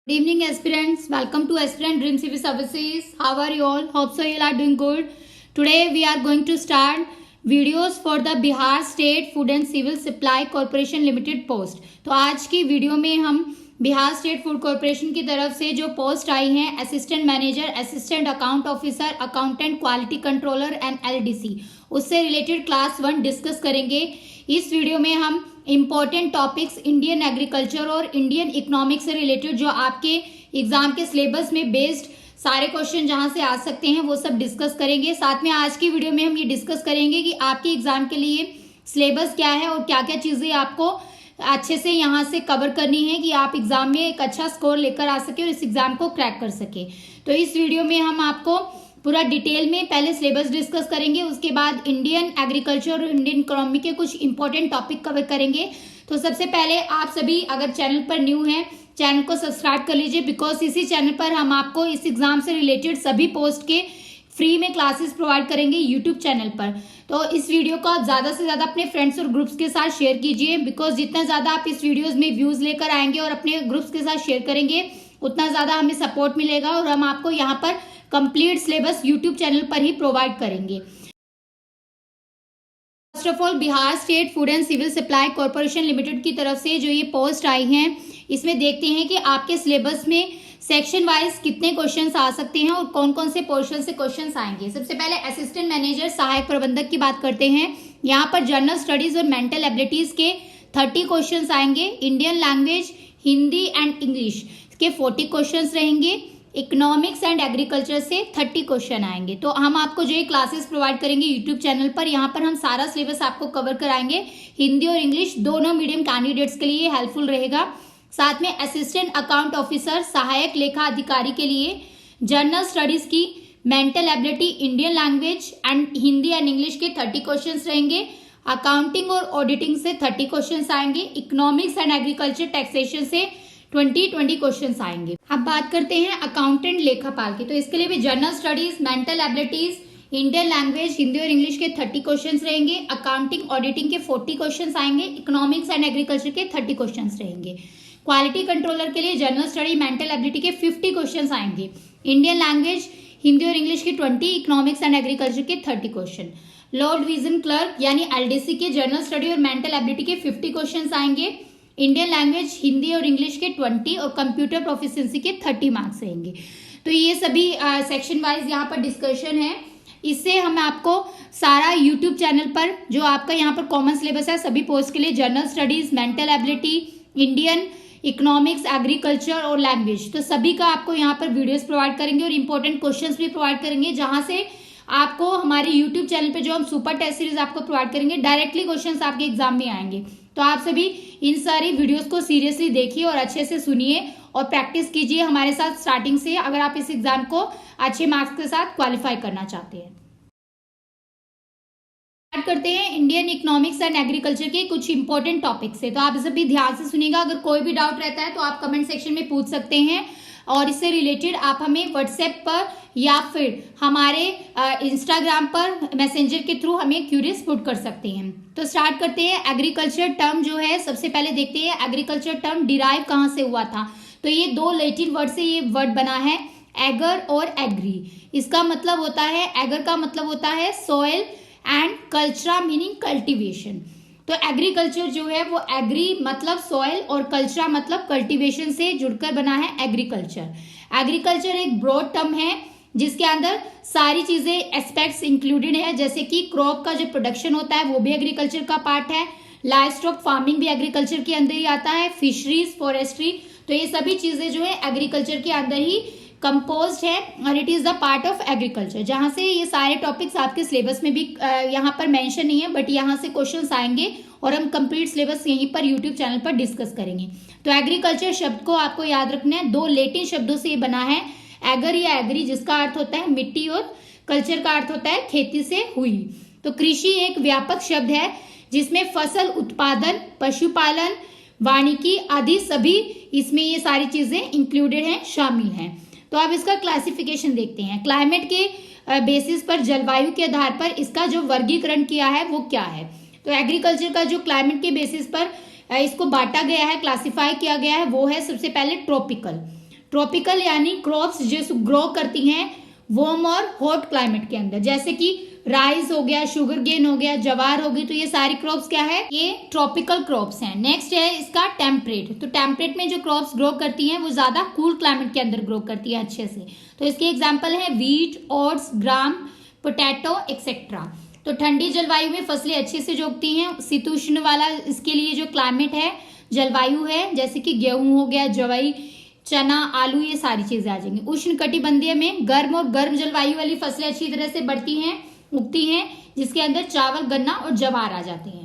Good evening, aspirants. Welcome to Aspirant Dream Civil Services. How are you all? Hope so you all are doing good. Today we are going to start videos for the Bihar State Food and Civil Supply Corporation Limited post. तो आज की video में हम Bihar state food corporation की तरफ से जो post आई हैं assistant manager, assistant account officer, accountant, quality controller and LDC, उससे रिलेटेड क्लास 1 डिस्कस करेंगे. इस वीडियो में हम इम्पॉर्टेंट टॉपिक्स इंडियन एग्रीकल्चर और इंडियन इकोनॉमिक्स से रिलेटेड जो आपके एग्जाम के सिलेबस में बेस्ड सारे क्वेश्चन जहां से आ सकते हैं वो सब डिस्कस करेंगे. साथ में आज की वीडियो में हम ये डिस्कस करेंगे कि आपके एग्जाम के लिए सिलेबस क्या है और क्या क्या चीजें आपको अच्छे से यहाँ से कवर करनी है कि आप एग्जाम में एक अच्छा स्कोर लेकर आ सके और इस एग्जाम को क्रैक कर सके. तो इस वीडियो में हम आपको पूरा डिटेल में पहले सिलेबस डिस्कस करेंगे, उसके बाद इंडियन एग्रीकल्चर और इंडियन इकोनॉमी के कुछ इंपॉर्टेंट टॉपिक कवर करेंगे. तो सबसे पहले आप सभी अगर चैनल पर न्यू हैं चैनल को सब्सक्राइब कर लीजिए, बिकॉज इसी चैनल पर हम आपको इस एग्जाम से रिलेटेड सभी पोस्ट के फ्री में क्लासेस प्रोवाइड करेंगे यूट्यूब चैनल पर. तो इस वीडियो को आप ज़्यादा से ज़्यादा अपने फ्रेंड्स और ग्रुप्स के साथ शेयर कीजिए, बिकॉज जितना ज़्यादा आप इस वीडियोस में व्यूज़ लेकर आएंगे और अपने ग्रुप्स के साथ शेयर करेंगे उतना ज़्यादा हमें सपोर्ट मिलेगा और हम आपको यहाँ पर कंप्लीट सिलेबस यूट्यूब चैनल पर ही प्रोवाइड करेंगे. First of all Bihar state food and civil supply corporation limited की तरफ से जो ये पोस्ट आई हैं इसमें देखते हैं कि आपके सिलेबस में सेक्शन वाइज कितने क्वेश्चंस आ सकते हैं और कौन कौन से पोर्शन से क्वेश्चंस आएंगे. सबसे पहले असिस्टेंट मैनेजर सहायक प्रबंधक की बात करते हैं. यहाँ पर जनरल स्टडीज और मेंटल एबिलिटीज के 30 क्वेश्चंस आएंगे. Indian language, Hindi and English के 40 क्वेश्चंस रहेंगे. इकोनॉमिक्स एंड एग्रीकल्चर से 30 क्वेश्चन आएंगे. तो हम आपको जो ये क्लासेस प्रोवाइड करेंगे यूट्यूब चैनल पर, यहाँ पर हम सारा सिलेबस आपको कवर कराएंगे. हिंदी और इंग्लिश दोनों मीडियम कैंडिडेट्स के लिए हेल्पफुल रहेगा. साथ में असिस्टेंट अकाउंट ऑफिसर सहायक लेखा अधिकारी के लिए जनरल स्टडीज की, mental ability, Indian language and Hindi and English के 30 क्वेश्चंस रहेंगे. अकाउंटिंग और ऑडिटिंग से 30 क्वेश्चंस आएंगे. इकोनॉमिक्स एंड एग्रीकल्चर टैक्सेशन से 20 क्वेश्चंस आएंगे. अब बात करते हैं अकाउंटेंट लेखापाल की. तो इसके लिए भी general studies, mental abilities, Indian language, Hindi और इंग्लिश के 30 क्वेश्चंस रहेंगे. अकाउंटिंग ऑडिटिंग के 40 क्वेश्चंस आएंगे. इकोनॉमिक्स एंड एग्रीकल्चर के 30 क्वेश्चंस रहेंगे. क्वालिटी कंट्रोलर के लिए जनरल स्टडी, मेंटल एबिलिटी के 50 क्वेश्चंस आएंगे. इंडियन लैंग्वेज, हिंदी और इंग्लिश के 20, इकोनॉमिक्स एंड एग्रीकल्चर के 30 क्वेश्चन. लॉ डिवीजन क्लर्क यानी एलडीसी के जनरल स्टडी और मेंटल एबिलिटी के 50 क्वेश्चंस आएंगे. इंडियन लैंग्वेज, हिंदी और इंग्लिश के 20 और कंप्यूटर प्रोफिशिएंसी के 30 मार्क्स रहेंगे. तो ये सभी सेक्शन वाइज यहाँ पर डिस्कशन है. इससे हम आपको सारा यूट्यूब चैनल पर जो आपका यहाँ पर कॉमन सिलेबस है सभी पोस्ट के लिए general studies, mental ability, Indian, economics, agriculture और लैंग्वेज, तो सभी का आपको यहाँ पर वीडियोस प्रोवाइड करेंगे और इंपॉर्टेंट क्वेश्चंस भी प्रोवाइड करेंगे, जहां से आपको हमारे यूट्यूब चैनल पे जो हम सुपर टेस्ट सीरीज आपको प्रोवाइड करेंगे डायरेक्टली क्वेश्चंस आपके एग्जाम में आएंगे. तो आप सभी इन सारी वीडियोस को सीरियसली देखिए और अच्छे से सुनिए और प्रैक्टिस कीजिए हमारे साथ स्टार्टिंग से, अगर आप इस एग्जाम को अच्छे मार्क्स के साथ क्वालिफाई करना चाहते हैं. करते हैं इंडियन इकोनॉमिक्स एंड एग्रीकल्चर के कुछ इंपॉर्टेंट टॉपिक्स से. तो आप इसे भी ध्यान से सुनिएगा. अगर कोई भी डाउट रहता है तो आप कमेंट सेक्शन में पूछ सकते हैं और इससे रिलेटेड आप हमें व्हाट्सएप पर या फिर हमारे इंस्टाग्राम पर मैसेंजर के थ्रू हमें क्यूरीज पुट कर सकते हैं. तो स्टार्ट करते हैं. एग्रीकल्चर टर्म जो है सबसे पहले देखते हैं एग्रीकल्चर टर्म डिराइव कहाँ से हुआ था. तो ये 2 लैटिन वर्ड से ये वर्ड बना है, एगर और एग्री. इसका मतलब होता है, एगर का मतलब होता है सॉइल एंड कल्चरा मीनिंग कल्टीवेशन. तो एग्रीकल्चर जो है वो एग्री मतलब सॉइल और कल्चरा मतलब कल्टीवेशन से जुड़कर बना है एग्रीकल्चर. एग्रीकल्चर एक ब्रॉड टर्म है जिसके अंदर सारी चीजें एस्पेक्ट्स इंक्लूडेड है, जैसे कि क्रॉप का जो प्रोडक्शन होता है वो भी एग्रीकल्चर का पार्ट है. लाइव स्टॉक फार्मिंग भी एग्रीकल्चर के अंदर ही आता है. फिशरीज, फॉरेस्ट्री, तो ये सभी चीजें जो है एग्रीकल्चर के अंदर ही कंपोज्ड है और it is the part of agriculture. जहां से ये सारे टॉपिक्स आपके सिलेबस में भी यहाँ पर मेंशन नहीं है, बट यहाँ से क्वेश्चंस आएंगे और हम कंप्लीट सिलेबस यहीं पर यूट्यूब चैनल पर डिस्कस करेंगे. तो एग्रीकल्चर शब्द को आपको याद रखना है. 2 लैटिन शब्दों से ये बना है, एगर या एग्री, जिसका अर्थ होता है मिट्टी और कल्चर का अर्थ होता है खेती से हुई. तो कृषि एक व्यापक शब्द है जिसमें फसल उत्पादन, पशुपालन, वानिकी आदि सभी इसमें ये सारी चीजें इंक्लूडेड हैं, शामिल हैं. तो अब इसका क्लासिफिकेशन देखते हैं. क्लाइमेट के बेसिस पर, जलवायु के आधार पर इसका जो वर्गीकरण किया है वो क्या है. तो एग्रीकल्चर का जो क्लाइमेट के बेसिस पर इसको बांटा गया है, क्लासिफाई किया गया है, वो है सबसे पहले ट्रॉपिकल. ट्रॉपिकल यानी क्रॉप्स जो ग्रो करती हैं वार्म और हॉट क्लाइमेट के अंदर, जैसे कि राइस हो गया, शुगर केन हो गया, जवार होगी, तो ये सारी क्रॉप्स क्या है, ये ट्रॉपिकल क्रॉप्स हैं। नेक्स्ट है इसका टेम्परेट। तो टेम्परेट में जो क्रॉप्स ग्रो करती हैं वो ज्यादा कूल क्लाइमेट के अंदर ग्रो करती है अच्छे से। तो इसके एग्जाम्पल है वीट, ओट्स, ग्राम, पोटैटो एक्सेट्रा। तो ठंडी जलवायु में फसलें अच्छे से उगती हैं। शीतोष्ण वाला इसके लिए जो क्लाइमेट है, जलवायु है, जैसे कि गेहूं हो गया, जवई, चना, आलू, ये सारी चीजें आ जाएंगी। उष्ण कटिबंधीय में गर्म और गर्म जलवायु वाली फसलें अच्छी तरह से बढ़ती हैं, उगती हैं, जिसके अंदर चावल, गन्ना और ज्वार आ जाते हैं।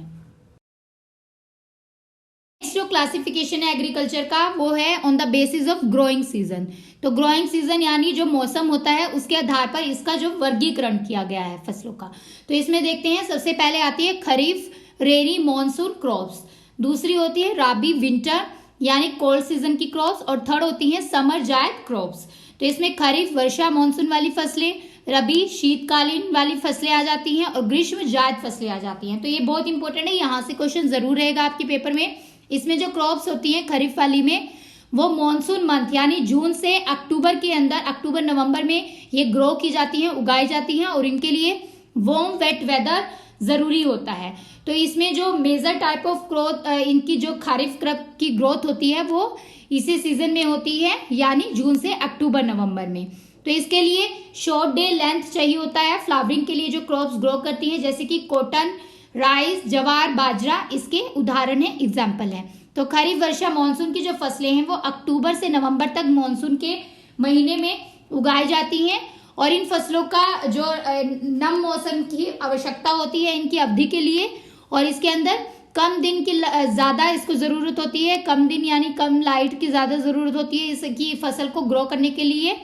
नेक्स्ट जो क्लासिफिकेशन है एग्रीकल्चर का वो है on the basis of growing season. तो ग्रोइंग सीजन यानी जो मौसम होता है उसके आधार पर इसका जो वर्गीकरण किया गया है फसलों का। तो इसमें देखते हैं, सबसे पहले आती है खरीफ, रेनी, मॉनसून क्रॉप्स। दूसरी होती है राबी, विंटर यानी कोल्ड सीजन की क्रॉप्स। और थर्ड होती है समर जायद क्रॉप्स। तो इसमें खरीफ, वर्षा, मॉनसून वाली फसलें, रबी, शीतकालीन वाली फसलें आ जाती हैं, और ग्रीष्म जायद फसलें आ जाती हैं। तो ये बहुत इंपॉर्टेंट है, यहाँ से क्वेश्चन जरूर रहेगा आपके पेपर में। इसमें जो क्रॉप्स होती हैं खरीफ वाली में, वो मॉनसून मंथ यानी जून से अक्टूबर के अंदर, अक्टूबर नवंबर में ये ग्रो की जाती हैं, उगाई जाती हैं, और इनके लिए वार्म वेट वेदर जरूरी होता है। तो इसमें जो मेजर टाइप ऑफ ग्रोथ, इनकी जो खरीफ क्रॉप की ग्रोथ होती है वो इसी सीजन में होती है, यानी जून से अक्टूबर नवंबर में। तो इसके लिए शॉर्ट डे लेंथ चाहिए होता है फ्लावरिंग के लिए जो क्रॉप्स ग्रो करती हैं, जैसे कि कॉटन, राइस, जवार, बाजरा इसके उदाहरण है, एग्जाम्पल है। तो खरीफ, वर्षा, मानसून की जो फसलें हैं वो अक्टूबर से नवंबर तक मानसून के महीने में उगाई जाती हैं, और इन फसलों का जो नम मौसम की आवश्यकता होती है इनकी अवधि के लिए, और इसके अंदर कम दिन की ज्यादा इसको जरूरत होती है, कम दिन यानी कम लाइट की ज्यादा जरूरत होती है इसकी फसल को ग्रो करने के लिए,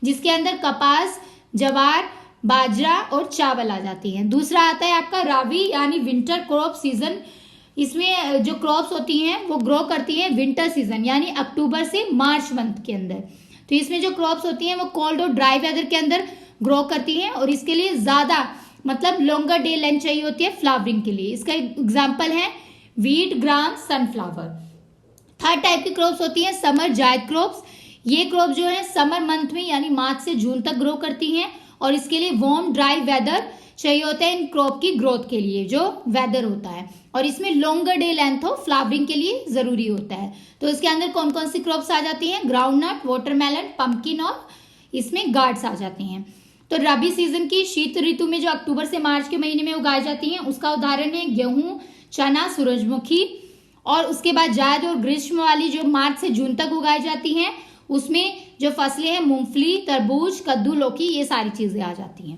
जिसके अंदर कपास, जवार, बाजरा और चावल आ जाती हैं। दूसरा आता है आपका राबी यानी विंटर क्रॉप सीजन। इसमें जो क्रॉप्स होती हैं वो ग्रो करती हैं विंटर सीजन यानी अक्टूबर से मार्च मंथ के अंदर। तो इसमें जो क्रॉप्स होती हैं वो कोल्ड और ड्राई वेदर के अंदर ग्रो करती हैं, और इसके लिए ज्यादा मतलब लॉन्गर डे लेंथ चाहिए होती है फ्लावरिंग के लिए। इसका एग्जाम्पल है वीट, ग्राम, सनफ्लावर। थर्ड टाइप की क्रॉप्स होती हैं समर जायद क्रॉप्स। ये क्रॉप जो है समर मंथ में यानी मार्च से जून तक ग्रो करती हैं, और इसके लिए वार्म ड्राई वेदर चाहिए होता है इन क्रॉप की ग्रोथ के लिए जो वेदर होता है, और इसमें लॉन्गर डे लेंथ हो फ्लावरिंग के लिए जरूरी होता है। तो इसके अंदर कौन कौन सी क्रॉप्स आ जाती हैं, ग्राउंडनट, वाटरमेलन, पंपकिन, और इसमें गार्ड्स आ जाते हैं। तो रबी सीजन की शीत ऋतु में जो अक्टूबर से मार्च के महीने में उगाई जाती हैं उसका उदाहरण है गेहूं, चना, सूरजमुखी। और उसके बाद जायद और ग्रीष्म वाली जो मार्च से जून तक उगाई जाती हैं उसमें जो फसलें हैं मूंगफली, तरबूज, कद्दू, लौकी, ये सारी चीजें आ जाती हैं।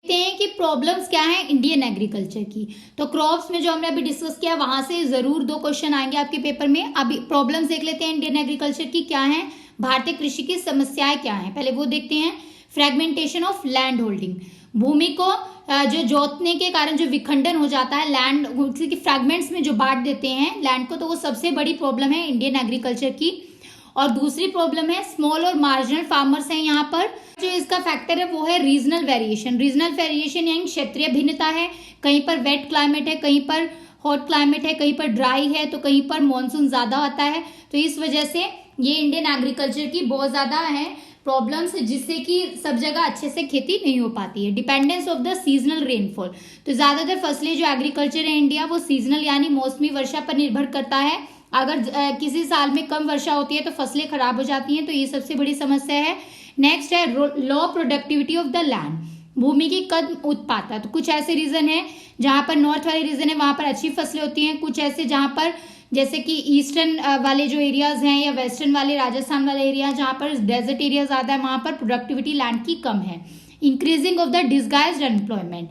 देखते हैं कि प्रॉब्लम्स क्या है इंडियन एग्रीकल्चर की। तो क्रॉप्स में जो हमने अभी डिस्कस किया वहां से जरूर 2 क्वेश्चन आएंगे आपके पेपर में। अभी प्रॉब्लम्स देख लेते हैं इंडियन एग्रीकल्चर की क्या है, भारतीय कृषि की समस्याएं क्या हैं, पहले वो देखते हैं। फ्रेगमेंटेशन ऑफ लैंड होल्डिंग, भूमि को जो जोतने के कारण जो विखंडन हो जाता है लैंड की फ्रैगमेंट्स में जो बांट देते हैं लैंड को, तो वो सबसे बड़ी प्रॉब्लम है इंडियन एग्रीकल्चर की। और दूसरी प्रॉब्लम है स्मॉल और मार्जिनल फार्मर्स हैं यहाँ पर। जो इसका फैक्टर है वो है रीजनल वेरिएशन। रीजनल वेरिएशन यानी क्षेत्रीय भिन्नता है, कहीं पर वेट क्लाइमेट है, कहीं पर हॉट क्लाइमेट है, कहीं पर ड्राई है, तो कहीं पर मानसून ज्यादा आता है। तो इस वजह से ये इंडियन एग्रीकल्चर की बहुत ज्यादा है प्रॉब्लम्स, जिससे कि सब जगह अच्छे से खेती नहीं हो पाती है। Dependence of the seasonal rainfall, तो ज्यादातर फसलें जो एग्रीकल्चर है इंडिया वो सीजनल यानी मौसमी वर्षा पर निर्भर करता है। अगर किसी साल में कम वर्षा होती है तो फसलें खराब हो जाती हैं, तो ये सबसे बड़ी समस्या है। नेक्स्ट है low productivity of the land, भूमि की कम उत्पादकता। तो कुछ ऐसे रीजन है जहां पर नॉर्थ वाले रीजन है वहां पर अच्छी फसलें होती हैं, कुछ ऐसे जहां पर जैसे कि ईस्टर्न वाले जो एरियाज हैं या वेस्टर्न वाले राजस्थान वाले एरिया जहां पर डेजर्ट एरिया ज्यादा है वहां पर प्रोडक्टिविटी लैंड की कम है। Increasing of the disguised unemployment,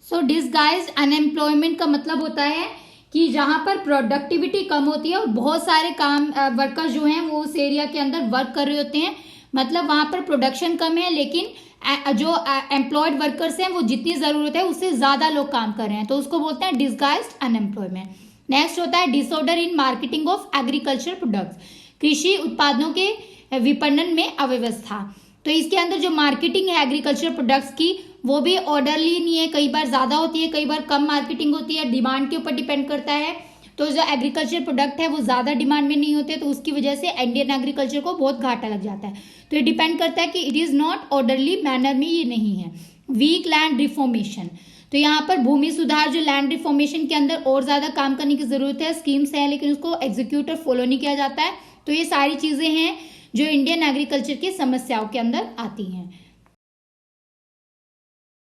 so disguised unemployment का मतलब होता है कि जहां पर प्रोडक्टिविटी कम होती है और बहुत सारे काम वर्कर्स जो हैं वो उस एरिया के अंदर वर्क कर रहे होते हैं, मतलब वहां पर प्रोडक्शन कम है लेकिन जो एम्प्लॉयड वर्कर्स हैं वो जितनी जरूरत है उससे ज्यादा लोग काम कर रहे हैं, तो उसको बोलते हैं डिसगाइज्ड अनएम्प्लॉयमेंट। नेक्स्ट होता है disorder in marketing of agriculture products, कृषि उत्पादों के विपणन में अव्यवस्था। तो इसके अंदर जो मार्केटिंग है एग्रीकल्चर प्रोडक्ट्स की वो भी ऑर्डरली नहीं है, कई बार ज्यादा होती है, कई बार कम मार्केटिंग होती है, डिमांड के ऊपर डिपेंड करता है। तो जो एग्रीकल्चर प्रोडक्ट है वो ज़्यादा डिमांड में नहीं होते, तो उसकी वजह से इंडियन एग्रीकल्चर को बहुत घाटा लग जाता है। तो ये डिपेंड करता है कि it is not orderly manner में ये नहीं है। वीक लैंड रिफॉर्मेशन, तो यहाँ पर भूमि सुधार जो लैंड रिफॉर्मेशन के अंदर और ज़्यादा काम करने की ज़रूरत है, स्कीम्स है लेकिन उसको एग्जीक्यूट और फॉलो नहीं किया जाता है। तो ये सारी चीज़ें हैं जो इंडियन एग्रीकल्चर की समस्याओं के अंदर आती हैं।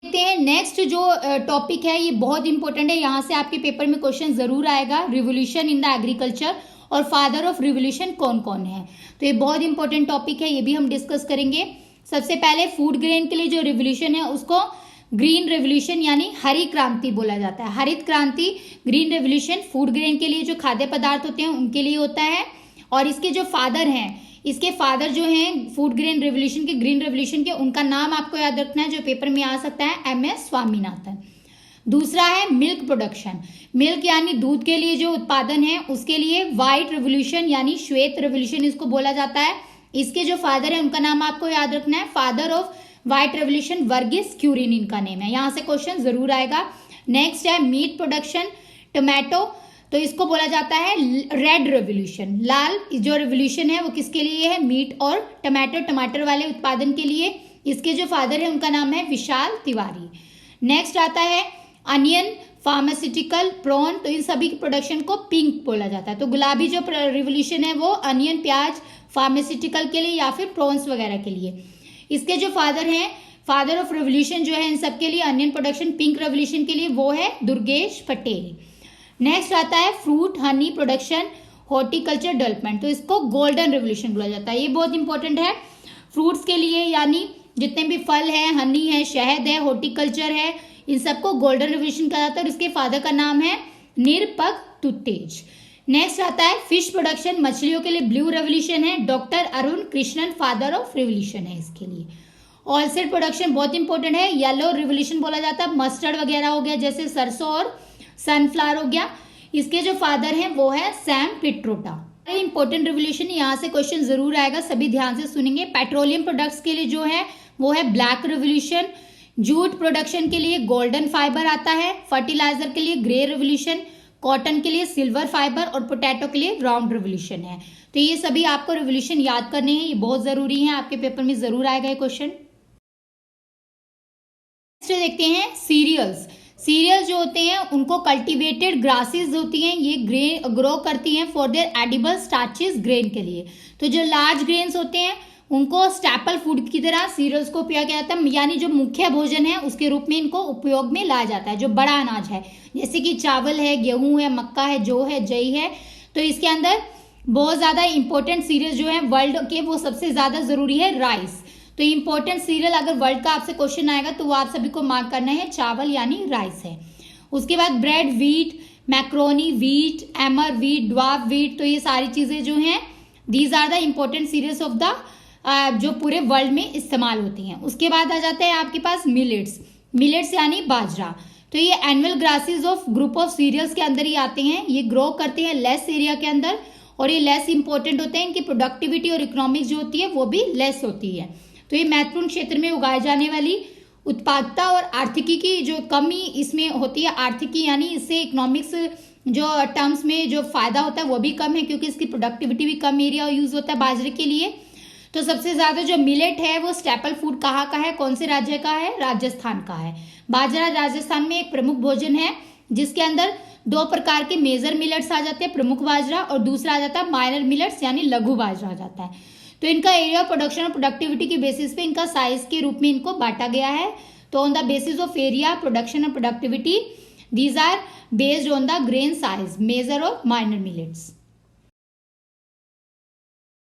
देखते हैं नेक्स्ट जो टॉपिक है, ये बहुत इंपॉर्टेंट है, यहाँ से आपके पेपर में क्वेश्चन जरूर आएगा। रिवोल्यूशन इन द एग्रीकल्चर और फादर ऑफ रिवोल्यूशन कौन कौन है, तो ये बहुत इंपॉर्टेंट टॉपिक है, ये भी हम डिस्कस करेंगे। सबसे पहले फूड ग्रेन के लिए जो रिवोल्यूशन है उसको ग्रीन रेवोल्यूशन यानी हरी क्रांति बोला जाता है। हरित क्रांति, ग्रीन रेवोल्यूशन फूड ग्रेन के लिए जो खाद्य पदार्थ होते हैं उनके लिए होता है। और इसके जो फादर हैं, इसके फादर जो हैं फूड ग्रेन रेवोल्यूशन के, ग्रीन रेवोल्यूशन के, उनका नाम आपको याद रखना है जो पेपर में आ सकता है, MS स्वामीनाथन। दूसरा है मिल्क प्रोडक्शन, मिल्क यानी दूध के लिए जो उत्पादन है उसके लिए व्हाइट रेवोल्यूशन यानी श्वेत रेवोल्यूशन इसको बोला जाता है। इसके जो फादर है उनका नाम आपको याद रखना है, father of white revolution Verghese Kurien इनका नेम है, यहाँ से क्वेश्चन जरूर आएगा। नेक्स्ट है मीट प्रोडक्शन, टोमेटो, तो इसको बोला जाता है रेड रेवोल्यूशन। लाल जो रेवोल्यूशन है वो किसके लिए है, मीट और टमाटर, टमाटर वाले उत्पादन के लिए। इसके जो फादर है उनका नाम है विशाल तिवारी। नेक्स्ट आता है अनियन, फार्मास्यूटिकल, प्रॉन, तो इन सभी की प्रोडक्शन को पिंक बोला जाता है। तो गुलाबी जो रेवोल्यूशन है वो अनियन, प्याज, फार्मास्यूटिकल के लिए या फिर प्रॉन्स वगैरह के लिए। इसके जो फादर हैं, फादर ऑफ रेवोल्यूशन जो है इन सब के लिए, अनियन प्रोडक्शन, पिंक रेवोल्यूशन के लिए, वो है दुर्गेश पटेल। नेक्स्ट आता है fruit honey production, horticulture development, तो इसको गोल्डन रेवोल्यूशन बोला जाता है। ये बहुत इंपॉर्टेंट है फ्रूट्स के लिए, यानी जितने भी फल है, हनी है, शहद है, हॉर्टिकल्चर है, इन सबको गोल्डन रेवोल्यूशन कहा जाता है। और इसके फादर का नाम है निरपक तुतेज। नेक्स्ट आता है फिश प्रोडक्शन, मछलियों के लिए ब्लू रेवोल्यूशन है, doctor Arun Krishnan father of revolution है इसके लिए। ऑयलसीड प्रोडक्शन बहुत इंपॉर्टेंट है, येलो रेवोल्यूशन बोला जाता है, मस्टर्ड वगैरह हो गया जैसे सरसों और सनफ्लावर हो गया। इसके जो फादर हैं वो है सैम पिट्रोडा। इंपॉर्टेंट रेवोल्यूशन, यहाँ से क्वेश्चन जरूर आएगा, सभी ध्यान से सुनेंगे। पेट्रोलियम प्रोडक्ट्स के लिए जो है वो है ब्लैक रेवोल्यूशन, जूट प्रोडक्शन के लिए गोल्डन फाइबर आता है, फर्टिलाइजर के लिए ग्रे रेवोल्यूशन, कॉटन के लिए सिल्वर फाइबर और पोटैटो के लिए राउंड रेवोल्यूशन है। तो ये सभी आपको रेवोल्यूशन याद करने हैं, ये बहुत जरूरी है, आपके पेपर में जरूर आएगा ये क्वेश्चन। नेक्स्ट देखते हैं सीरियल्स। सीरियल जो होते हैं उनको कल्टीवेटेड ग्रासेस होती हैं, ये ग्रो करती हैं for their edible starches, grain के लिए। तो जो लार्ज ग्रेन्स होते हैं उनको स्टैपल फूड की तरह सीरियल्स को उपयोग किया जाता है, यानी जो मुख्य भोजन है उसके रूप में इनको उपयोग में लाया जाता है। जो बड़ा अनाज है जैसे कि चावल है, गेहूं है, मक्का है, जौ है, जई है, तो इसके अंदर बहुत ज्यादा इंपॉर्टेंट सीरियल जो है वर्ल्ड के, वो सबसे ज्यादा जरूरी है राइस। तो इंपॉर्टेंट सीरियल अगर वर्ल्ड का आपसे क्वेश्चन आएगा तो वो आप सभी को मार्क करना है, चावल यानी राइस है। उसके बाद bread, wheat, macaroni, wheat, emmer wheat, dwarf wheat, तो ये सारी चीजें जो हैं these are the important cereals of the जो पूरे वर्ल्ड में इस्तेमाल होती हैं। उसके बाद आ जाते हैं आपके पास मिलेट्स, मिलेट्स यानी बाजरा, तो ये annual grasses of group of cereals के अंदर ही आते हैं। ये ग्रो करते हैं लेस एरिया के अंदर और ये लेस इंपॉर्टेंट होते हैं, इनकी प्रोडक्टिविटी और इकोनॉमिक्स जो होती है वो भी लेस होती है। तो ये महत्वपूर्ण क्षेत्र में उगाए जाने वाली उत्पादकता और आर्थिकी की जो कमी इसमें होती है, आर्थिकी यानी इससे इकोनॉमिक्स जो टर्म्स में जो फायदा होता है वो भी कम है क्योंकि इसकी प्रोडक्टिविटी भी कम एरिया यूज होता है बाजरे के लिए। तो सबसे ज्यादा जो मिलेट है वो स्टेपल फूड कहाँ का है, कौन से राज्य का है, राजस्थान का है। बाजरा राजस्थान में एक प्रमुख भोजन है जिसके अंदर दो प्रकार के मेजर मिलेट्स आ जाते हैं, प्रमुख बाजरा, और दूसरा आ जाता है माइनर मिलेट्स यानी लघु बाजरा आ जाता है। तो इनका एरिया प्रोडक्शन और प्रोडक्टिविटी के बेसिस पे इनका साइज के रूप में इनको बांटा गया है। तो on the basis of area, production और productivity these are based on the grain size, major और माइनर मिलेट्स।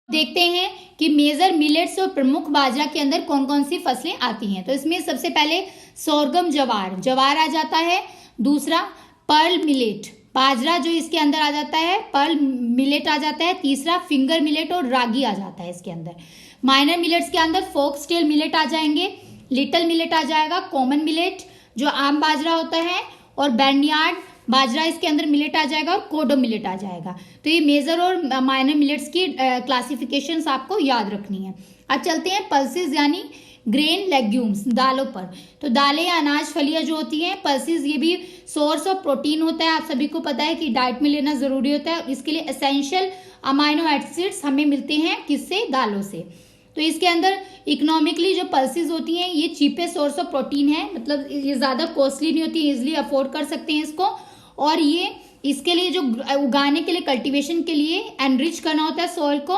देखते हैं कि मेजर मिलेट्स और प्रमुख बाजरा के अंदर कौन कौन सी फसलें आती हैं। तो इसमें सबसे पहले सोरगम, जवार, जवार आ जाता है। दूसरा पर्ल मिलेट, बाजरा जो इसके अंदर आ जाता है, पर्ल मिलेट आ जाता है। तीसरा फिंगर मिलेट और रागी आ जाता है इसके अंदर। माइनर मिलेट्स के अंदर फोक्सटेल मिलेट आ जाएंगे, लिटिल मिलेट आ जाएगा, कॉमन मिलेट जो आम बाजरा होता है, और बैर्नयार्ड बाजरा इसके अंदर मिलेट आ जाएगा, और कोडो मिलेट आ जाएगा। तो ये मेजर और माइनर मिलेट्स की क्लासिफिकेशंस आपको याद रखनी है। अब चलते हैं पल्सेस यानी ग्रेन लेग्यूम्स, दालों पर। तो दालें या अनाज फलियां जो होती हैं, पल्सेस, ये भी सोर्स ऑफ प्रोटीन होता है। आप सभी को पता है कि डाइट में लेना जरूरी होता है। इसके लिए एसेंशियल अमाइनो एसिड्स हमें मिलते हैं किससे? दालों से। तो इसके अंदर इकोनॉमिकली जो पल्सेस होती हैं ये चीपेस्ट सोर्स ऑफ प्रोटीन है, मतलब ये ज़्यादा कॉस्टली नहीं होती, इजिली अफोर्ड कर सकते हैं इसको। और ये इसके लिए जो उगाने के लिए, कल्टीवेशन के लिए एनरिच करना होता है सॉइल को,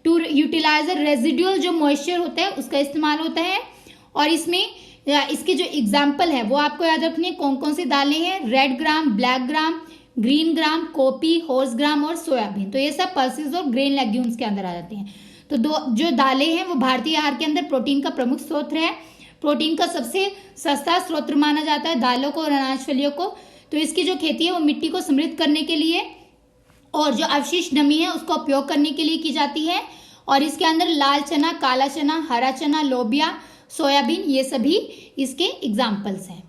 टू यूटिलाइज रेजिडुअल जो मॉइस्चर होता है उसका इस्तेमाल होता है। और इसमें इसके जो एग्जाम्पल है वो आपको याद रखनी है, कौन कौन सी दालें हैं? Red gram, black gram, green gram, cowpea, horse gram और सोयाबीन। तो ये सब पल्सेस और ग्रेन लेग्यूम्स के अंदर आ जाते हैं। तो जो दालें हैं वो भारतीय आहार के अंदर प्रोटीन का प्रमुख स्रोत है। प्रोटीन का सबसे सस्ता स्रोत माना जाता है दालों को और अनाज फलियों को। तो इसकी जो खेती है वो मिट्टी को समृद्ध करने के लिए और जो अवशिष्ट नमी है उसका उपयोग करने के लिए की जाती है। और इसके अंदर लाल चना, काला चना, हरा चना, लोबिया, सोयाबीन, ये सभी इसके एग्जाम्पल्स हैं।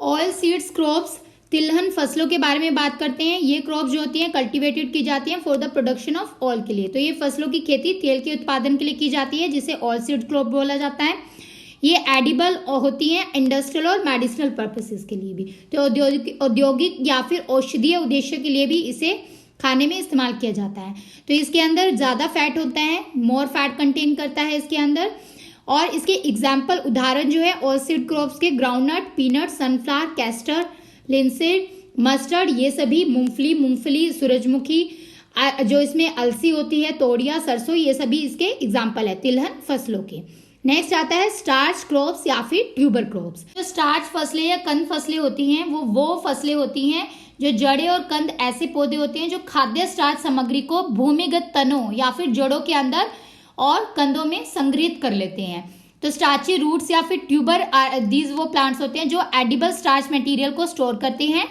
ऑयल सीड्स क्रॉप्स, तिलहन फसलों के बारे में बात करते हैं। ये क्रॉप जो होती हैं कल्टीवेटेड की जाती हैं for the production of oil के लिए। तो ये फसलों की खेती तेल के उत्पादन के लिए की जाती है, जिसे ऑयल सीड क्रॉप बोला जाता है। ये एडिबल होती हैं इंडस्ट्रियल और मेडिसिनल पर्पसेस के लिए भी। तो औद्योगिक या फिर औषधीय उद्देश्य के लिए भी इसे खाने में इस्तेमाल किया जाता है। तो इसके अंदर ज़्यादा फैट होता है, मोर फैट कंटेन करता है इसके अंदर। और इसके एग्जाम्पल उदाहरण जो है ऑयल सीड क्रॉप्स के groundnut, peanut, sunflower, castor, linseed, mustard, ये सभी, मूंगफली, सूरजमुखी, जो इसमें अलसी होती है, तोड़िया, सरसों, ये सभी इसके एग्जाम्पल है तिलहन फसलों के। नेक्स्ट आता है स्टार्च क्रॉप्स या फिर ट्यूबर क्रॉप्स। जो स्टार्च फसलें या कंद फसलें होती हैं वो फसलें होती हैं जो जड़ें और कंद ऐसे पौधे होते हैं जो खाद्य स्टार्च सामग्री को भूमिगत तनों या फिर जड़ों के अंदर और कंदों में संग्रहित कर लेते हैं। तो स्टार्ची रूट्स या फिर ट्यूबर, दीज वो प्लांट्स होते हैं जो एडिबल स्टार्च मटेरियल को स्टोर करते हैं।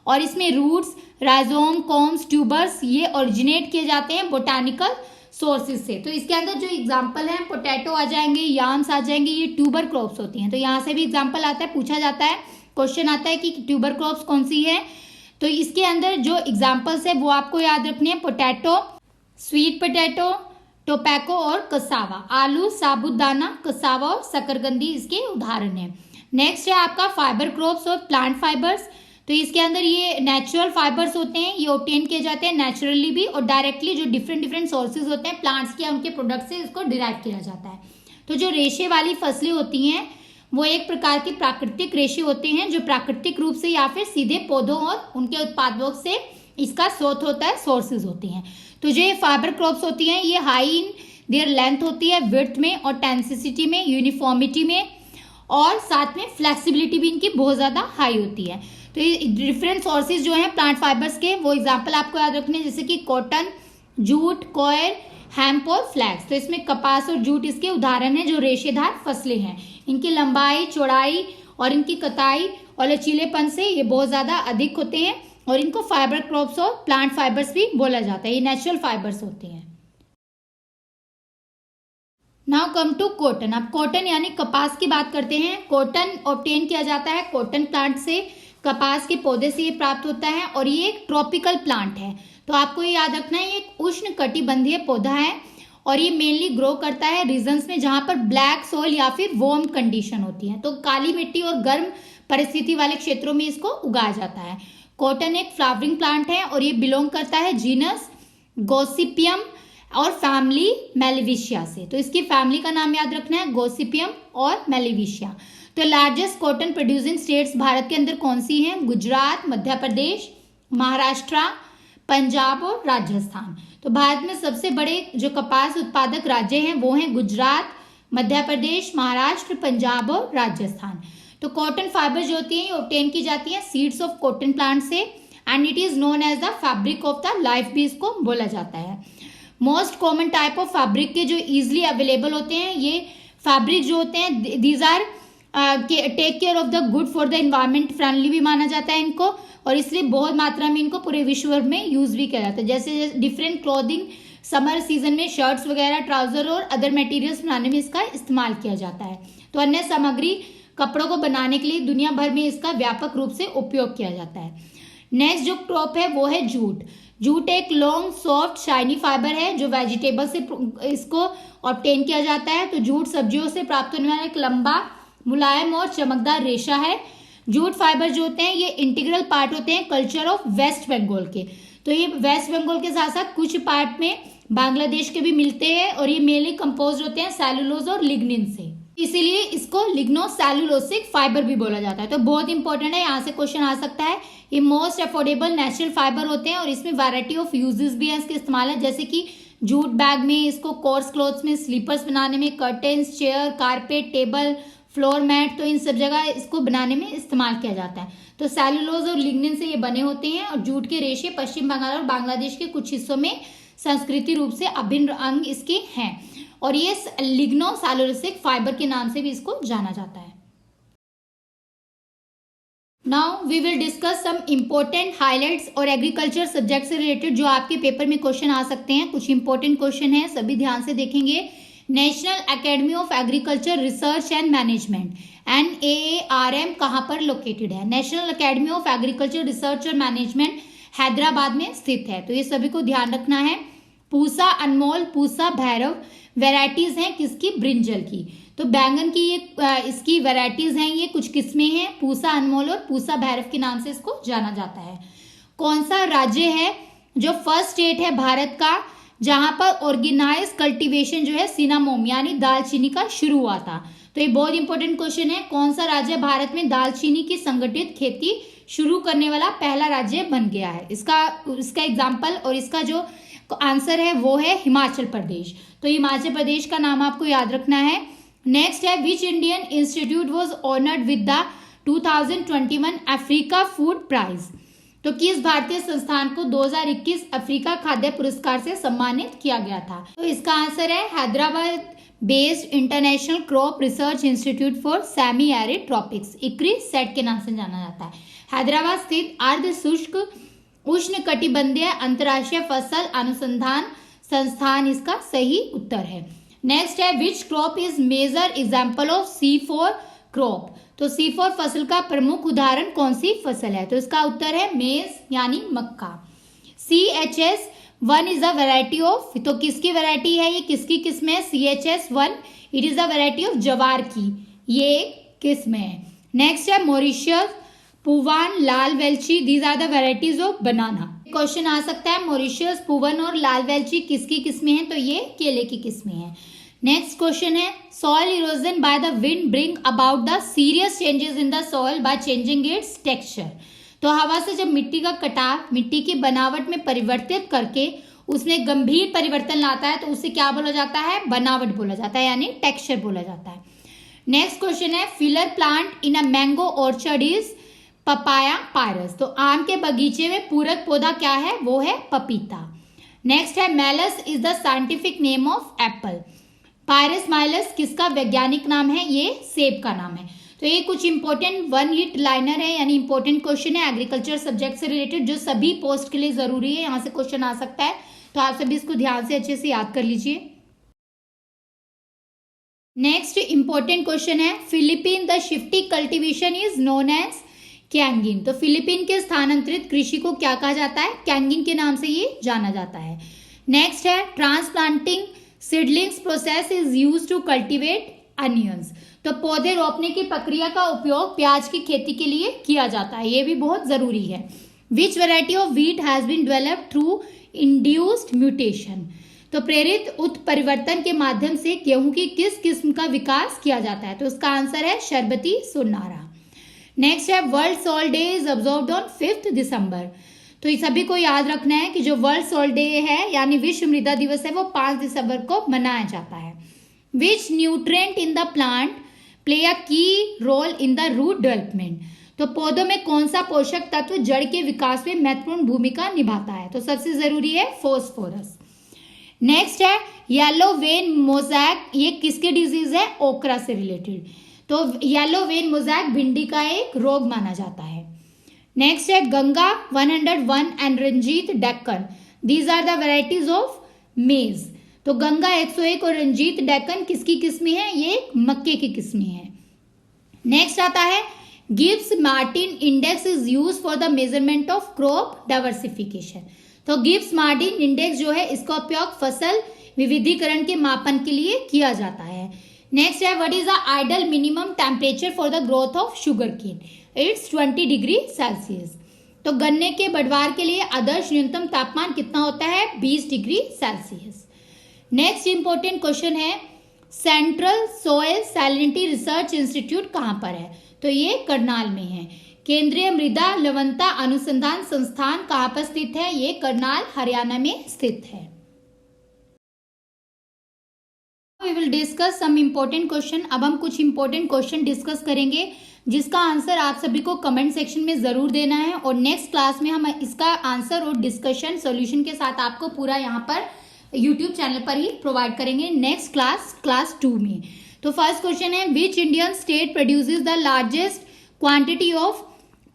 और इसमें रूट्स, राइजोम, कॉम्स, ट्यूबर्स ये ओरिजिनेट किए जाते हैं बोटानिकल सोर्सेज से। तो इसके अंदर जो एग्जाम्पल हैं पोटैटो आ जाएंगे, याम्स आ जाएंगे, ये ट्यूबर क्रॉप्स होती हैं। तो यहाँ से भी एग्जाम्पल आता है, पूछा जाता है, क्वेश्चन आता है कि ट्यूबर क्रॉप्स कौन सी है। तो इसके अंदर जो एग्जाम्पल्स है वो आपको याद रखने हैं, पोटैटो, स्वीट पोटैटो, टोपैको और कसावा। आलू, साबूदाना, कसावा और शकरकंदी इसके उदाहरण हैं। नेक्स्ट है आपका फाइबर क्रॉप्स और प्लांट फाइबर्स। तो इसके अंदर ये नेचुरल फाइबर्स होते हैं, ये ऑब्टेन किए जाते हैं नेचुरली भी और डायरेक्टली, जो डिफरेंट सोर्सेज होते हैं प्लांट्स के, उनके प्रोडक्ट से इसको डिराइव किया जाता है। तो जो रेशे वाली फसलें होती हैं वो एक प्रकार के प्राकृतिक रेशे होते हैं जो प्राकृतिक रूप से या फिर सीधे पौधों और उनके उत्पादों से इसका स्रोत होता है, सोर्सेज होते हैं। तो जो ये फाइबर क्रॉप्स होती हैं ये हाई इन देयर लेंथ होती है, विड्थ में और टेंसिसिटी में, यूनिफॉर्मिटी में, और साथ में फ्लेक्सिबिलिटी भी इनकी बहुत ज़्यादा हाई होती है। तो ये डिफरेंट सोर्सेज जो हैं प्लांट फाइबर्स के वो एग्जाम्पल आपको याद रखने हैं, जैसे कि कॉटन, जूट, कॉयर, हेम्प और फ्लैक्स। तो इसमें कपास और जूट इसके उदाहरण हैं जो रेशेदार फसलें हैं। इनकी लंबाई, चौड़ाई और इनकी कताई और लचीलेपन से ये बहुत ज़्यादा अधिक होते हैं और इनको फाइबर क्रॉप्स और प्लांट फाइबर्स भी बोला जाता है। ये नेचुरल फाइबर्स होते हैं। Now come to cotton. अब कॉटन यानी कपास की बात करते हैं। कॉटन ऑब्टेन किया जाता है कॉटन प्लांट से, कपास के पौधे से ये प्राप्त होता है और ये एक ट्रॉपिकल प्लांट है। तो आपको ये याद रखना है ये एक उष्ण कटिबंधीय पौधा है और ये मेनली ग्रो करता है रीजन्स में जहां पर ब्लैक सॉइल या फिर वार्म कंडीशन होती है। तो काली मिट्टी और गर्म परिस्थिति वाले क्षेत्रों में इसको उगाया जाता है। कॉटन एक फ्लावरिंग प्लांट है और ये बिलोंग करता है जीनस गॉसिपियम और फैमिली मेलिविशिया से। तो इसकी फैमिली का नाम याद रखना है, गॉसिपियम और मेलिविशिया। तो largest cotton producing states Bharat के अंदर कौन सी हैं? गुजरात, मध्य प्रदेश, महाराष्ट्र, पंजाब और राजस्थान। तो भारत में सबसे बड़े जो कपास उत्पादक राज्य हैं वो हैं गुजरात, मध्य प्रदेश, महाराष्ट्र, पंजाब और राजस्थान। तो कॉटन फाइबर जो होती है ये ऑब्टेन की जाती है सीड्स ऑफ कॉटन प्लांट से and it is known as the fabric of the life भी इसको बोला जाता है। Most common type of fabric के जो इजिली अवेलेबल होते हैं ये फैब्रिक जो होते हैं these are take care of the good for the environment, friendly भी माना जाता है इनको और इसलिए बहुत मात्रा में इनको पूरे विश्व भर में यूज भी किया जाता है। जैसे डिफरेंट क्लॉथिंग समर सीजन में शर्ट्स वगैरह, ट्राउजर और अदर मटेरियल्स बनाने में इसका इस्तेमाल किया जाता है। तो अन्य सामग्री कपड़ों को बनाने के लिए दुनिया भर में इसका व्यापक रूप से उपयोग किया जाता है। नेक्स्ट जो क्रॉप है वो है जूट। जूट एक लॉन्ग सॉफ्ट शाइनी फाइबर है जो वेजिटेबल से इसको ऑब्टेन किया जाता है। तो जूट सब्जियों से प्राप्त होने वाला एक लंबा, मुलायम और चमकदार रेशा है। जूट फाइबर जो होते हैं ये इंटीग्रल पार्ट होते हैं कल्चर ऑफ वेस्ट बंगाल के। तो ये वेस्ट बंगाल के साथ साथ कुछ पार्ट में बांग्लादेश के भी मिलते हैं और ये मेनली कंपोज होते हैं सेलुलोज और लिग्निन से, इसीलिए इसको लिग्नोसेलुलोसिक फाइबर भी बोला जाता है। तो बहुत इंपॉर्टेंट है, यहाँ से क्वेश्चन आ सकता है। ये मोस्ट अफोर्डेबल नेचुरल फाइबर होते हैं और इसमें वैरायटी ऑफ यूजेस भी है इसके इस्तेमाल है, जैसे कि जूट बैग में, इसको कोर्स क्लोथ्स में, स्लीपर्स बनाने में, curtains, chair, carpet, table, floor mat, तो इन सब जगह इसको बनाने में इस्तेमाल किया जाता है। तो सेलुलोज और लिग्निन से ये बने होते हैं और जूट के रेशे पश्चिम बंगाल और बांग्लादेश के कुछ हिस्सों में संस्कृति रूप से अभिन्न अंग इसके हैं और ये लिग्नोसेलुलोसिक फाइबर के नाम से भी इसको जाना जाता है। Now we will discuss some important highlights और एग्रीकल्चर सब्जेक्ट से रिलेटेड जो आपके पेपर में क्वेश्चन आ सकते हैं। कुछ इंपॉर्टेंट क्वेश्चन है, सभी ध्यान से देखेंगे। National academy of agriculture research and management NAARM कहाँ पर लोकेटेड है? National academy of agriculture research और मैनेजमेंट हैदराबाद में स्थित है। तो ये सभी को ध्यान रखना है। पूसा अनमोल, पूसा भैरव वैरायटीज हैं किसकी? ब्रिंजल की। तो बैंगन की ये इसकी वैरायटीज हैं, ये कुछ किस्में हैं, पूसा अनमोल और पूसा भैरव के नाम से इसको जाना जाता है। कौन सा राज्य है जो फर्स्ट स्टेट है भारत का जहां पर ऑर्गेनाइज कल्टीवेशन जो है सिनामोम यानी दालचीनी का शुरू हुआ था? तो ये बहुत इंपॉर्टेंट क्वेश्चन है। कौन सा राज्य भारत में दालचीनी की संगठित खेती शुरू करने वाला पहला राज्य बन गया है? इसका एग्जाम्पल और इसका जो आंसर है वो है हिमाचल प्रदेश। तो हिमाचल प्रदेश का नाम आपको याद रखना है। नेक्स्ट है which Indian institute was honoured with the 2021 Africa food prize? तो किस भारतीय संस्थान को 2021 अफ्रीका खाद्य पुरस्कार से सम्मानित किया गया था? तो इसका आंसर है Hyderabad based international crop research institute for semi arid tropics, ICRI set के नाम से जाना जाता है। हैदराबाद स्थित अर्ध शुष्क उष्ण कटिबंधीय अंतर्राष्ट्रीय फसल अनुसंधान संस्थान इसका सही उत्तर है। नेक्स्ट है which crop is major example of C4 crop? तो C4 फसल का प्रमुख उदाहरण कौन सी फसल है? तो इसका उत्तर है मेज यानी मक्का। CHS1 is a variety of, तो किसकी वैरायटी है ये, किसकी किस्म है? CHS1 it is a variety of जवार की ये किस्म है। नेक्स्ट है Mauritius, Poovan, Lal Velchi, these are the varieties of banana. Question आ सकता है मॉरिशियस, पुवन और लाल वेलची किसकी किस्में हैं? तो ये केले की किस्में हैं। नेक्स्ट क्वेश्चन है soil erosion by the wind bring about the serious changes in the soil by changing it's texture. तो हवा से जब मिट्टी का कटाव मिट्टी की बनावट में परिवर्तित करके उसमें गंभीर परिवर्तन लाता है तो उसे क्या बोला जाता है? बनावट बोला जाता है यानी टेक्सचर बोला जाता है। नेक्स्ट क्वेश्चन है filler plant in a mango orchard is papaya Pyrus. तो आम के बगीचे में पूरक पौधा क्या है? वो है पपीता। नेक्स्ट है Malus is the scientific name of apple. Pyrus Malus किसका वैज्ञानिक नाम है? ये सेब का नाम है। तो ये कुछ इंपॉर्टेंट वन हिट लाइनर है यानी इंपॉर्टेंट क्वेश्चन है एग्रीकल्चर सब्जेक्ट से रिलेटेड जो सभी पोस्ट के लिए जरूरी है, यहाँ से क्वेश्चन आ सकता है। तो आप सभी इसको ध्यान से अच्छे से याद कर लीजिए। नेक्स्ट इंपॉर्टेंट क्वेश्चन है Philippine the shifty cultivation is known as kaingin. तो फिलीपीन के स्थानांतरित कृषि को क्या कहा जाता है? कैंगिन के नाम से ये जाना जाता है। नेक्स्ट है transplanting seedlings process is used to cultivate onions. तो पौधे रोपने की प्रक्रिया का उपयोग प्याज की खेती के लिए किया जाता है, ये भी बहुत जरूरी है। Which variety of wheat has been developed through induced mutation. तो प्रेरित उत्परिवर्तन के माध्यम से गेहूं की किस किस्म का विकास किया जाता है? तो उसका आंसर है शरबती सोनारा। नेक्स्ट है world salt day is observed on 5 दिसंबर। तो ये सभी को याद रखना है कि जो वर्ल्ड सॉल्ट डे है यानी विश्व मृदा दिवस है वो 5 दिसंबर को मनाया जाता है। Which nutrient in the plant play a key role in the root development. तो पौधों में कौन सा पोषक तत्व जड़ के विकास में महत्वपूर्ण भूमिका निभाता है? तो सबसे जरूरी है फॉस्फोरस। नेक्स्ट है येलो वेन मोजैक, ये किसके डिजीज है? ओकरा से रिलेटेड। तो येलो वेन मोजैक भिंडी का एक रोग माना जाता है। नेक्स्ट है Ganga 101 and Ranjit Deccan, these are the varieties of maize. तो गंगा 101 और रंजीत डेक्कन किसकी किस्में हैं? ये मक्के की किस्में हैं। नेक्स्ट आता है Gibbs Martin index is use for the measurement of crop diversification. तो गिब्स मार्टिन इंडेक्स जो है इसका उपयोग फसल विविधीकरण के मापन के लिए किया जाता है। नेक्स्ट है what is the ideal minimum temperature for the growth of sugar cane? It's 20 degree Celsius. तो गन्ने के बढ़वार के लिए आदर्श न्यूनतम तापमान कितना होता है? 20 degree Celsius. Next important question है central soil salinity research institute कहाँ पर है? तो ये करनाल में है। केंद्रीय मृदा लवणता अनुसंधान संस्थान कहाँ पर स्थित है? ये करनाल हरियाणा में स्थित है। We will discuss some important question। अब हम कुछ important question डिस्कस करेंगे जिसका आंसर आप सभी को कमेंट सेक्शन में जरूर देना है और नेक्स्ट क्लास में हम इसका आंसर और डिस्कशन सॉल्यूशन के साथ आपको पूरा यहाँ पर यूट्यूब चैनल पर ही प्रोवाइड करेंगे नेक्स्ट क्लास 2 में। तो फर्स्ट क्वेश्चन है which Indian state produces the largest quantity of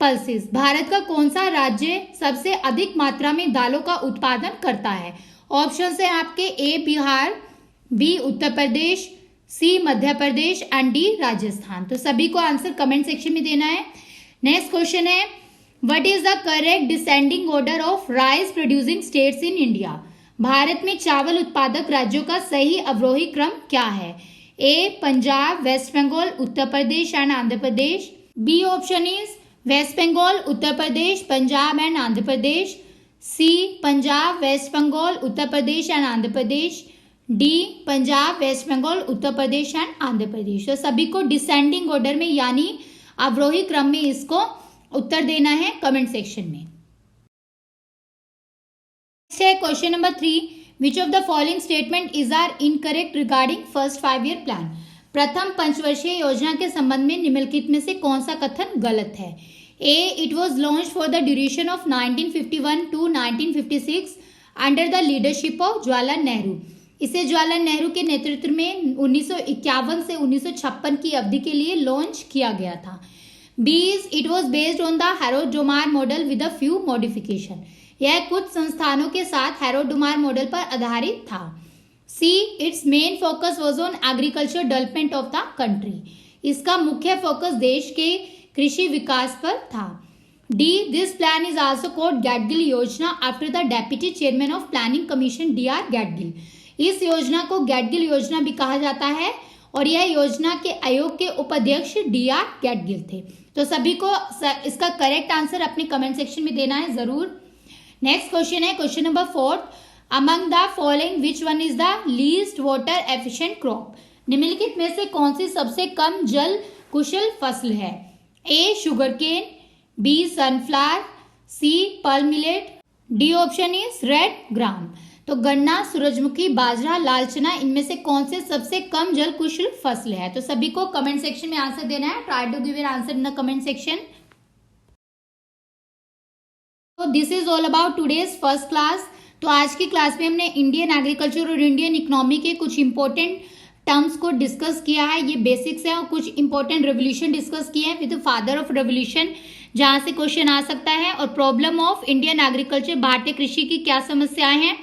pulses? Bharat का कौन सा राज्य सबसे अधिक मात्रा में दालों का उत्पादन करता है? ऑप्शन है आपके A Bihar, B Uttar Pradesh, C Madhya Pradesh and D Rajasthan. तो सभी को आंसर कमेंट सेक्शन में देना है। नेक्स्ट क्वेश्चन है what is the correct descending order of rice producing states in India? Bharat में चावल उत्पादक राज्यों का सही अवरोही क्रम क्या है? A Punjab, West Bengal, Uttar Pradesh and Andhra Pradesh. B option is West Bengal, Uttar Pradesh, Punjab and Andhra Pradesh. C Punjab, West Bengal, Uttar Pradesh and Andhra Pradesh. D Punjab, West Bengal, Uttar Pradesh and Andhra Pradesh. तो सभी को डिसेंडिंग ऑर्डर में यानी अवरोही क्रम में इसको उत्तर देना है कमेंट सेक्शन में। Question number 3 which of the following statement is are incorrect regarding first 5 year plan? प्रथम पंचवर्षीय योजना के संबंध में निम्नलिखित में से कौन सा कथन गलत है? A it was launch for the duration of 1951 to 1956 under the leadership of Jawaharlal Nehru. इसे जवाहरलाल नेहरू के नेतृत्व में 1951 से 1956 की अवधि के लिए लॉन्च किया गया था। B it was based on the Herod-Domar model with a few modification. यह कुछ संस्थानों के साथ हैरोड-डोमार मॉडल पर आधारित था। C its main focus was on agriculture development of the country. इसका मुख्य फोकस देश के कृषि विकास पर था। D this plan is also called Gadgil योजना after the deputy chairman of planning commission D R. Gadgil. इस योजना को गैडगिल योजना भी कहा जाता है और यह योजना के आयोग के उपाध्यक्ष डी.आर. गैडगिल थे। तो सभी को इसका करेक्ट आंसर अपने कमेंट सेक्शन में देना है जरूर। नेक्स्ट क्वेश्चन है question number 4 among the following which one is the least water efficient crop? निम्नलिखित में से कौन सी सबसे कम जल कुशल फसल है? A sugar cane, B sunflower, C pearl millet, D option is red gram. तो गन्ना, सूरजमुखी, बाजरा, लाल चना इनमें से कौन से सबसे कम जल कुशल फसल है? तो सभी को कमेंट सेक्शन में आंसर देना है। Try to give an answer in the comment section. तो this is all about today's first class. तो आज की क्लास में हमने इंडियन एग्रीकल्चर और इंडियन इकोनॉमी के कुछ इंपॉर्टेंट टर्म्स को डिस्कस किया है। ये बेसिक्स है और कुछ इंपॉर्टेंट रेवोल्यूशन डिस्कस किए हैं विद फादर ऑफ रेवोल्यूशन जहां से क्वेश्चन आ सकता है, और प्रॉब्लम ऑफ इंडियन एग्रीकल्चर, भारतीय कृषि की क्या समस्याएं हैं,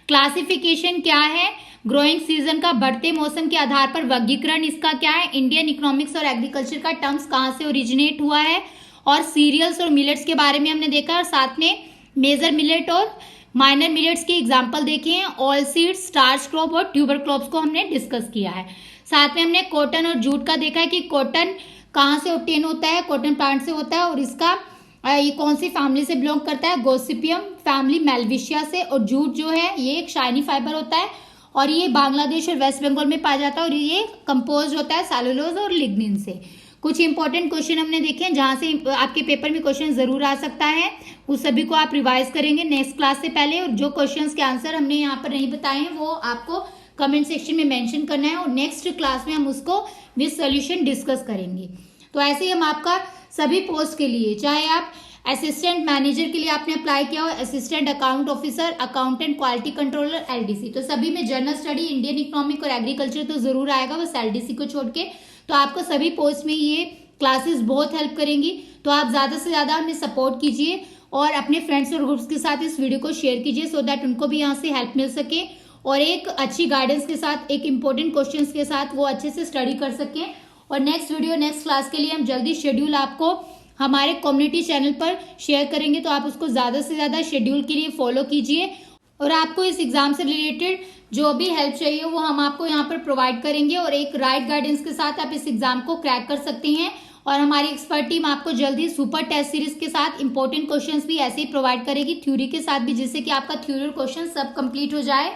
क्लासिफिकेशन क्या है, ग्रोइंग सीजन का बढ़ते मौसम के आधार पर वर्गीकरण इसका क्या है, इंडियन इकोनॉमिक्स और एग्रीकल्चर का टर्म्स कहाँ से ओरिजिनेट हुआ है, और सीरियल्स और मिलेट्स के बारे में हमने देखा, और साथ में मेजर मिलेट और माइनर मिलेट्स के एग्जाम्पल देखे हैं। ऑयल सीड्स, स्टार्च क्रॉप और ट्यूबर क्रॉप्स को हमने डिस्कस किया है। साथ में हमने कॉटन और जूट का देखा है कि कॉटन कहाँ से ऑब्टेन होता है, कॉटन प्लांट से होता है, और इसका ये कौन सी फैमिली से बिलोंग करता है, गोसिपियम फैमिली मेल्विशिया से। और जूट जो है ये एक शाइनी फाइबर होता है और ये बांग्लादेश और वेस्ट बंगाल में पाया जाता है, और ये कंपोज होता है सेलुलोज और लिग्निन से। कुछ इंपॉर्टेंट क्वेश्चन हमने देखे हैं जहां से आपके पेपर में क्वेश्चन जरूर आ सकता है, उस सभी को आप रिवाइज करेंगे नेक्स्ट क्लास से पहले, और जो क्वेश्चंस के आंसर हमने यहाँ पर नहीं बताए हैं वो आपको कमेंट सेक्शन में मेंशन करना है, और नेक्स्ट क्लास में हम उसको विद सॉल्यूशन डिस्कस करेंगे। तो ऐसे ही हम आपका सभी पोस्ट के लिए, चाहे आप असिस्टेंट मैनेजर के लिए आपने अप्लाई किया हो, assistant account officer, accountant, quality controller, LDC, तो सभी में जनरल स्टडी, इंडियन इकोनॉमिक और एग्रीकल्चर तो जरूर आएगा, बस एलडीसी को छोड़ के। तो आपको सभी पोस्ट में ये क्लासेस बहुत हेल्प करेंगी। तो आप ज़्यादा से ज़्यादा हमें सपोर्ट कीजिए और अपने फ्रेंड्स और ग्रुप्स के साथ इस वीडियो को शेयर कीजिए, सो दैट उनको भी यहाँ से हेल्प मिल सके, और एक अच्छी गाइडेंस के साथ, एक इंपॉर्टेंट क्वेश्चन के साथ वो अच्छे से स्टडी कर सकें। और नेक्स्ट वीडियो, नेक्स्ट क्लास के लिए हम जल्दी शेड्यूल आपको हमारे कम्युनिटी चैनल पर शेयर करेंगे, तो आप उसको ज़्यादा से ज़्यादा शेड्यूल के लिए फॉलो कीजिए। और आपको इस एग्जाम से रिलेटेड जो भी हेल्प चाहिए वो हम आपको यहाँ पर प्रोवाइड करेंगे, और एक राइट गाइडेंस के साथ आप इस एग्जाम को क्रैक कर सकते हैं। और हमारी एक्सपर्ट टीम आपको जल्द ही सुपर टेस्ट सीरीज के साथ इंपॉर्टेंट क्वेश्चंस भी ऐसे ही प्रोवाइड करेगी, थ्योरी के साथ भी, जिससे कि आपका थ्योरी और क्वेश्चन सब कंप्लीट हो जाए।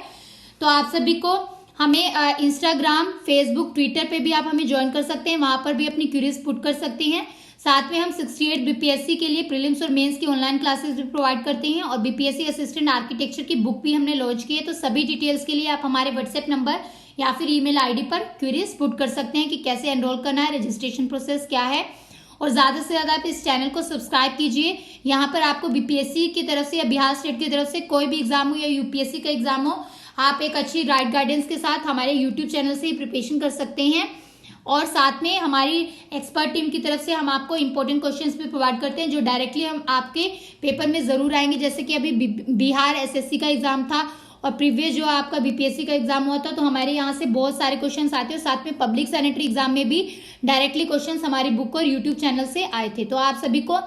तो आप सभी को हमें इंस्टाग्राम, फेसबुक, ट्विटर पे भी आप हमें ज्वाइन कर सकते हैं, वहां पर भी अपनी क्यूरीज पुट कर सकते हैं। साथ में हम 68 बीपीएससी के लिए प्रीलिम्स और मेंस की ऑनलाइन क्लासेस भी प्रोवाइड करते हैं, और बीपीएससी असिस्टेंट आर्किटेक्चर की बुक भी हमने लॉन्च की है। तो सभी डिटेल्स के लिए आप हमारे व्हाट्सएप नंबर या फिर ईमेल आईडी पर क्यूरीज पुट कर सकते हैं कि कैसे एनरोल करना है, रजिस्ट्रेशन प्रोसेस क्या है। और ज्यादा से ज्यादा आप इस चैनल को सब्सक्राइब कीजिए। यहाँ पर आपको बीपीएससी की तरफ से या बिहार स्टेट की तरफ से कोई भी एग्जाम हो या यूपीएससी का एग्जाम हो, आप एक अच्छी राइट गाइडेंस के साथ हमारे यूट्यूब चैनल से ही प्रिपरेशन कर सकते हैं। और साथ में हमारी एक्सपर्ट टीम की तरफ से हम आपको इंपॉर्टेंट क्वेश्चंस भी प्रोवाइड करते हैं, जो डायरेक्टली हम आपके पेपर में जरूर आएंगे। जैसे कि अभी बिहार एसएससी का एग्जाम था और प्रीवियस जो आपका बीपीएससी का एग्जाम हुआ था, तो हमारे यहाँ से बहुत सारे क्वेश्चंस आते हैं। साथ में पब्लिक सैनिटरी एग्जाम में भी डायरेक्टली क्वेश्चंस हमारी बुक और यूट्यूब चैनल से आए थे। तो आप सभी को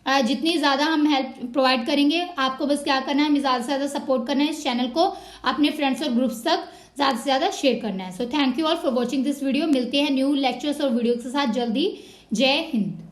जितनी ज्यादा हम हेल्प प्रोवाइड करेंगे, आपको बस क्या करना है, हमें ज्यादा से ज्यादा सपोर्ट करना है, इस चैनल को अपने फ्रेंड्स और ग्रुप्स तक ज्यादा से ज्यादा शेयर करना है। So thank you all for watching this video. मिलते हैं न्यू लेक्चर्स और वीडियो के साथ जल्दी। जय हिंद।